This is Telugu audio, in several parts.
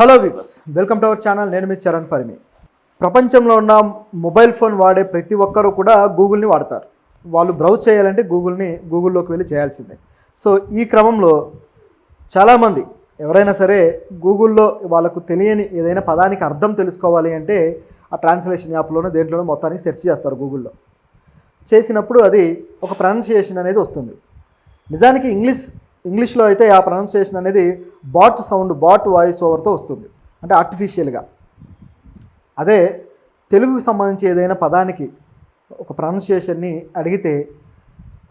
Hello weavers, welcome to our channel. నేను మీ చరణ్ పరిమి. ప్రపంచంలో ఉన్న మొబైల్ ఫోన్ వాడే ప్రతి ఒక్కరూ కూడా గూగుల్ని వాడతారు. వాళ్ళు బ్రౌజ్ చేయాలంటే గూగుల్లోకి వెళ్ళి చేయాల్సిందే. సో ఈ క్రమంలో చాలామంది ఎవరైనా సరే గూగుల్లో వాళ్ళకు తెలియని ఏదైనా పదానికి అర్థం తెలుసుకోవాలి అంటే ఆ ట్రాన్స్లేషన్ యాప్లోనే దేంట్లోనో మొత్తానికి సెర్చ్ చేస్తారు. గూగుల్లో చేసినప్పుడు అది ఒక ప్రొనౌన్సియేషన్ అనేది వస్తుంది. నిజానికి ఇంగ్లీష్లో అయితే ఆ ప్రొనౌన్సియేషన్ అనేది బాట్ వాయిస్ ఓవర్తో వస్తుంది, అంటే ఆర్టిఫిషియల్గా. అదే తెలుగుకు సంబంధించి ఏదైనా పదానికి ఒక ప్రొనౌన్సియేషన్ని అడిగితే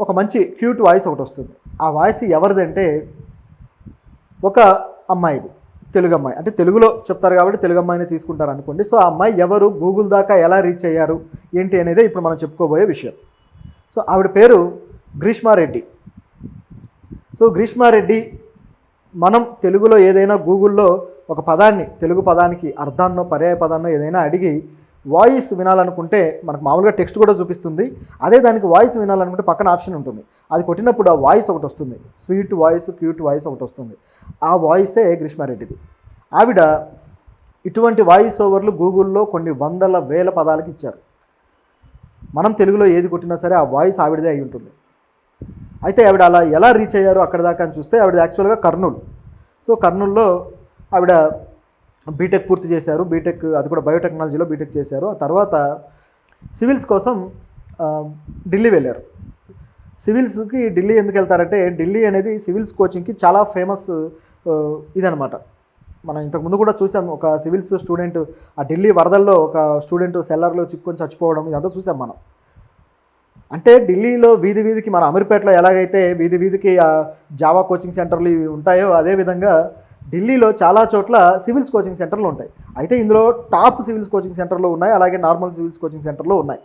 ఒక మంచి క్యూట్ వాయిస్ ఒకటి వస్తుంది. ఆ వాయిస్ ఎవరిదంటే ఒక అమ్మాయిది, తెలుగు అమ్మాయి. అంటే తెలుగులో చెప్తారు కాబట్టి తెలుగు అమ్మాయిని తీసుకుంటారు అనుకోండి. సో ఆ అమ్మాయి ఎవరు, గూగుల్ దాకా ఎలా రీచ్ అయ్యారు ఏంటి అనేది ఇప్పుడు మనం చెప్పుకోబోయే విషయం. సో ఆవిడ పేరు గ్రీష్మారెడ్డి. సో గ్రీష్మారెడ్డి మనం తెలుగులో ఏదైనా గూగుల్లో ఒక పదాన్ని, తెలుగు పదానికి అర్థాన్నో పర్యాయ పదాన్నో ఏదైనా అడిగి వాయిస్ వినాలనుకుంటే మనకు మామూలుగా టెక్స్ట్ కూడా చూపిస్తుంది. అదే దానికి వాయిస్ వినాలనుకుంటే పక్కన ఆప్షన్ ఉంటుంది. అది కొట్టినప్పుడు ఆ వాయిస్ ఒకటి వస్తుంది, స్వీట్ వాయిస్, క్యూట్ వాయిస్ ఒకటి వస్తుంది. ఆ వాయిసే గ్రీష్మారెడ్డిది. ఆవిడ ఇటువంటి వాయిస్ ఓవర్లు గూగుల్లో కొన్ని వందల వేల పదాలకు ఇచ్చారు. మనం తెలుగులో ఏది కొట్టినా సరే ఆ వాయిస్ ఆవిడదే అయి ఉంటుంది. అయితే ఆవిడ అలా ఎలా రీచ్ అయ్యారో అక్కడ దాకా అని చూస్తే ఆవిడ యాక్చువల్గా కర్నూలు. సో కర్నూలులో ఆవిడ బీటెక్ పూర్తి చేశారు. బీటెక్ అది కూడా బయోటెక్నాలజీలో బీటెక్ చేశారు. ఆ తర్వాత సివిల్స్ కోసం ఢిల్లీ వెళ్ళారు. సివిల్స్కి ఢిల్లీ ఎందుకు వెళ్తారంటే ఢిల్లీ అనేది సివిల్స్ కోచింగ్కి చాలా ఫేమస్ ఇదనమాట. మనం ఇంతకుముందు కూడా చూసాం, ఒక సివిల్స్ స్టూడెంట్ ఆ ఢిల్లీ వరదల్లో ఒక స్టూడెంట్ సెల్లర్లో చిక్కుకొని చచ్చిపోవడం, ఇదంతా చూసాం మనం. అంటే ఢిల్లీలో వీధి వీధికి, మన అమీర్పేటలో ఎలాగైతే వీధి వీధికి జావా కోచింగ్ సెంటర్లు ఇవి ఉంటాయో అదేవిధంగా ఢిల్లీలో చాలా చోట్ల సివిల్స్ కోచింగ్ సెంటర్లు ఉంటాయి. అయితే ఇందులో టాప్ సివిల్స్ కోచింగ్ సెంటర్లు ఉన్నాయి, అలాగే నార్మల్ సివిల్స్ కోచింగ్ సెంటర్లు ఉన్నాయి.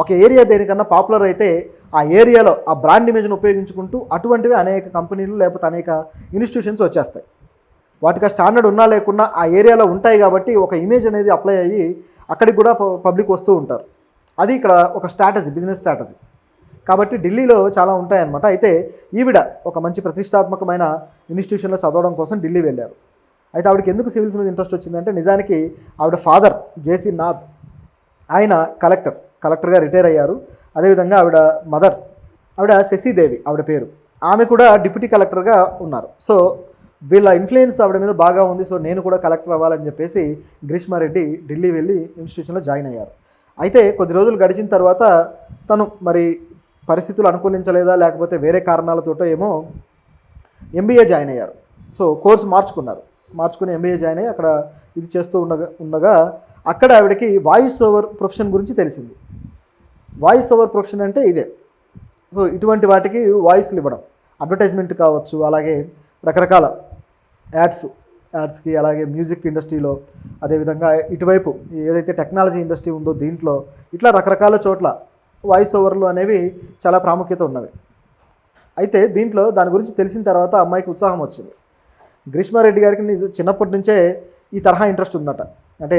ఒక ఏరియా దేనికన్నా పాపులర్ అయితే ఆ ఏరియాలో ఆ బ్రాండ్ ఇమేజ్ని ఉపయోగించుకుంటూ అటువంటివి అనేక కంపెనీలు లేకపోతే అనేక ఇన్స్టిట్యూషన్స్ వచ్చేస్తాయి. వాటికి ఆ స్టాండర్డ్ ఉన్నా లేకున్నా ఆ ఏరియాలో ఉంటాయి కాబట్టి ఒక ఇమేజ్ అనేది అప్లై అయ్యి అక్కడికి కూడా పబ్లిక్ వస్తూ ఉంటారు. అది ఇక్కడ ఒక స్ట్రాటజీ, బిజినెస్ స్ట్రాటజీ. కాబట్టి ఢిల్లీలో చాలా ఉంటాయన్నమాట. అయితే ఈవిడ ఒక మంచి ప్రతిష్టాత్మకమైన ఇన్స్టిట్యూషన్లో చదవడం కోసం ఢిల్లీ వెళ్ళారు. అయితే ఆవిడకి ఎందుకు సివిల్స్ మీద ఇంట్రెస్ట్ వచ్చిందంటే నిజానికి ఆవిడ ఫాదర్ జేసీ నాథ్, ఆయన కలెక్టర్గా రిటైర్ అయ్యారు. అదేవిధంగా ఆవిడ మదర్, ఆవిడ శశిదేవి ఆవిడ పేరు, ఆమె కూడా డిప్యూటీ కలెక్టర్గా ఉన్నారు. సో వీళ్ళ ఇన్ఫ్లుయెన్స్ ఆవిడ మీద బాగా ఉంది. సో నేను కూడా కలెక్టర్ అవ్వాలని చెప్పేసి గ్రీష్మారెడ్డి ఢిల్లీ వెళ్ళి ఇన్స్టిట్యూషన్లో జాయిన్ అయ్యారు. అయితే కొద్ది రోజులు గడిచిన తర్వాత తను మరి పరిస్థితులు అనుకూలించలేదా లేకపోతే వేరే కారణాలతోటో ఏమో ఎంబీఏ జాయిన్ అయ్యారు. సో కోర్సు మార్చుకుని ఎంబీఏ జాయిన్ అయ్యి అక్కడ ఇది చేస్తూ ఉండగా అక్కడ ఆవిడకి వాయిస్ ఓవర్ ప్రొఫెషన్ గురించి తెలిసింది. వాయిస్ ఓవర్ ప్రొఫెషన్ అంటే ఇదే. సో ఇటువంటి వాటికి వాయిస్లు ఇవ్వడం, అడ్వర్టైజ్మెంట్ కావచ్చు, అలాగే రకరకాల యాడ్స్కి, అలాగే మ్యూజిక్ ఇండస్ట్రీలో, అదేవిధంగా ఇటువైపు ఏదైతే టెక్నాలజీ ఇండస్ట్రీ ఉందో దీంట్లో, ఇట్లా రకరకాల చోట్ల వాయిస్ ఓవర్లు అనేవి చాలా ప్రాముఖ్యత ఉన్నవి. అయితే దీంట్లో దాని గురించి తెలిసిన తర్వాత అమ్మాయికి ఉత్సాహం వచ్చింది. గ్రీష్మారెడ్డి గారికి చిన్నప్పటి నుంచే ఈ తరహా ఇంట్రెస్ట్ ఉందట. అంటే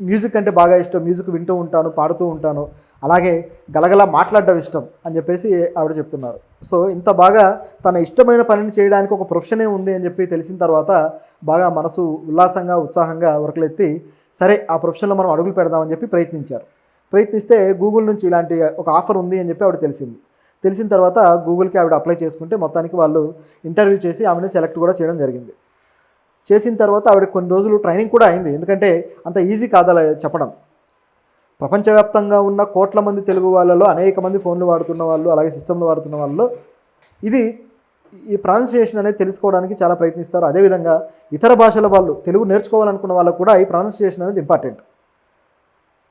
మ్యూజిక్ అంటే బాగా ఇష్టం, మ్యూజిక్ వింటూ ఉంటాను, పాడుతూ ఉంటాను, అలాగే గలగలా మాట్లాడడం ఇష్టం అని చెప్పేసి ఆవిడ చెప్తున్నారు. సో ఇంత బాగా తన ఇష్టమైన పనిని చేయడానికి ఒక ప్రొఫెషనే ఉంది అని చెప్పి తెలిసిన తర్వాత బాగా మనసు ఉల్లాసంగా, ఉత్సాహంగా ఉరకలెత్తి సరే ఆ ప్రొఫెషన్లో మనం అడుగులు పెడదామని చెప్పి ప్రయత్నిస్తే గూగుల్ నుంచి ఇలాంటి ఒక ఆఫర్ ఉంది అని చెప్పి ఆవిడ తెలిసిన తర్వాత గూగుల్కి ఆవిడ అప్లై చేసుకుంటే మొత్తానికి వాళ్ళు ఇంటర్వ్యూ చేసి ఆమెను సెలెక్ట్ కూడా చేయడం జరిగింది. చేసిన తర్వాత ఆవిడ కొన్ని రోజులు ట్రైనింగ్ కూడా అయింది. ఎందుకంటే అంత ఈజీ కాదలా చెప్పడం. ప్రపంచవ్యాప్తంగా ఉన్న కోట్ల మంది తెలుగు వాళ్ళలో అనేక మంది ఫోన్లు వాడుతున్న వాళ్ళు, అలాగే సిస్టమ్లు వాడుతున్న వాళ్ళలో ఈ ప్రొనౌన్సియేషన్ అనేది తెలుసుకోవడానికి చాలా ప్రయత్నిస్తారు. అదేవిధంగా ఇతర భాషల వాళ్ళు, తెలుగు నేర్చుకోవాలనుకున్న వాళ్ళకు కూడా ఈ ప్రొనౌన్సియేషన్ అనేది ఇంపార్టెంట్.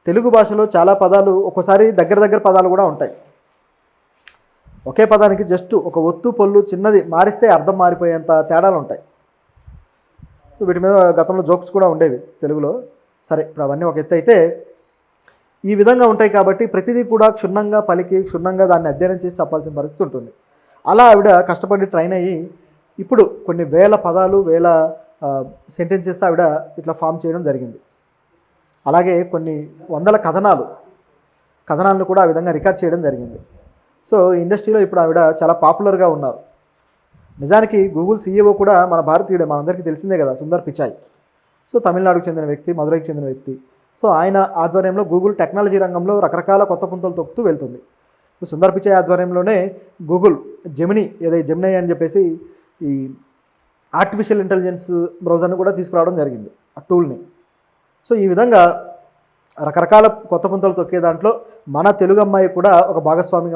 తెలుగు భాషలో చాలా పదాలు ఒక్కోసారి దగ్గర పదాలు కూడా ఉంటాయి. ఒకే పదానికి జస్ట్ ఒక ఒత్తు పొల్లు చిన్నది మారిస్తే అర్థం మారిపోయేంత తేడాలు ఉంటాయి. సో వీటి మీద గతంలో జోక్స్ కూడా ఉండేవి తెలుగులో. సరే, ఇప్పుడు అవన్నీ ఒక ఎత్తు అయితే ఈ విధంగా ఉంటాయి కాబట్టి ప్రతిదీ కూడా క్షుణ్ణంగా పలికి క్షుణ్ణంగా దాన్ని అధ్యయనం చేసి చెప్పాల్సిన పరిస్థితి ఉంటుంది. అలా ఆవిడ కష్టపడి ట్రైన్ అయ్యి ఇప్పుడు కొన్ని వేల పదాలు, వేల సెంటెన్సెస్ ఆవిడ ఇట్లా ఫామ్ చేయడం జరిగింది. అలాగే కొన్ని వందల కథనాలను కూడా ఆ విధంగా రికార్డ్ చేయడం జరిగింది. సో ఇండస్ట్రీలో ఇప్పుడు ఆవిడ చాలా పాపులర్గా ఉన్నారు. నిజానికి గూగుల్ సీఈఓ కూడా మన భారతీయుడే, మనందరికీ తెలిసిందే కదా, సుందర్ పిచాయ్. సో తమిళనాడుకు చెందిన వ్యక్తి, మదురైకి చెందిన వ్యక్తి. సో ఆయన ఆధ్వర్యంలో గూగుల్ టెక్నాలజీ రంగంలో రకరకాల కొత్త పుంతలు తొక్కుతూ వెళ్తుంది. సుందర్ పిచాయ్ ఆధ్వర్యంలోనే గూగుల్ జెమినీ అని చెప్పేసి ఈ ఆర్టిఫిషియల్ ఇంటెలిజెన్స్ బ్రౌజర్ని కూడా తీసుకురావడం జరిగింది, ఆ టూల్ని. సో ఈ విధంగా రకరకాల కొత్త పుంతలు తొక్కే దాంట్లో మన తెలుగు అమ్మాయి కూడా ఒక భాగస్వామిగా